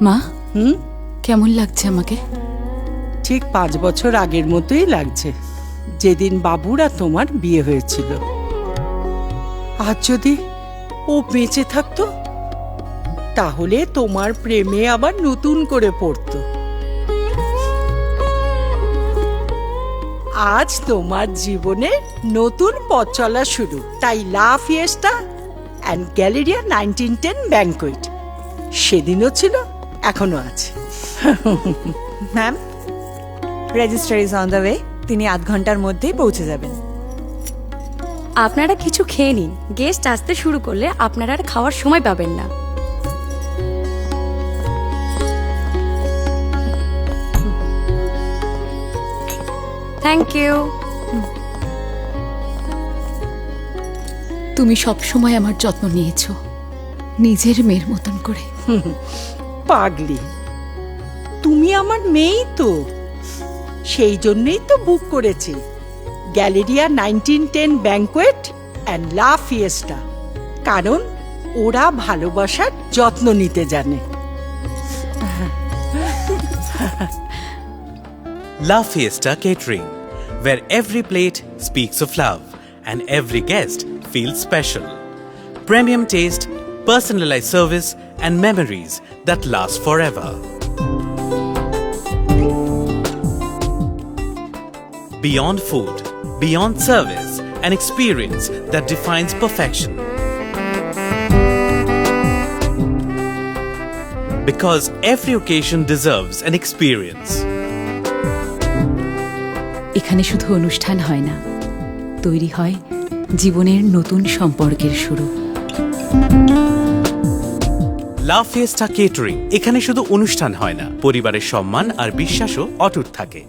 মা কেমন লাগছে আমাকে? ঠিক 5 বছর আগের মতোই লাগছে, যেদিন বাবুর আর তোমার বিয়ে হয়েছিল। আজ যদি ও বেঁচে থাকতো, তাহলে তোমার প্রেমে আবার নতুন করে পড়তো। আজ তোমার জীবনে নতুন পথ চলা শুরু। তাই লা ফিয়েস্টা অ্যান্ড গ্যালেরিয়া 1910 ব্যাংকোয়েট সেদিনও ছিল, এখনো আছে। Ma'am, register is on the way. তিনি আধ ঘন্টার মধ্যেই পৌঁছে যাবেন। আপনারা কিছু খেয়ে নিন, গেস্ট আসতে শুরু করলে আপনারা আর খাওয়ার সময় পাবেন না। Thank you. তুমি সবসময় আমার যত্ন নিয়েছো, নিজের মেয়ের মতন করে। পাগলি, তুমি আমার মেয়েই তো। সেই জন্যই তো বুক করেছি গ্যালেরিয়া 1910 ব্যাংকোয়েট অ্যান্ড লা ফিয়েস্টা, কারণ ওরা ভালোবাসার যত্ন নিতে জানে। La Fiesta Catering, where every plate speaks of love and every guest feels special. Premium taste, personalized service, and memories that last forever. Beyond food, beyond service, an experience that defines perfection. Because every occasion deserves an experience. এখানে শুধু অনুষ্ঠান হয় না, তৈরি হয় জীবনের নতুন সম্পর্কের শুরু। লা ফিয়েস্টা কেটারিং, এখানে শুধু অনুষ্ঠান হয় না, পরিবারের সম্মান আর বিশ্বাসও অটুট থাকে।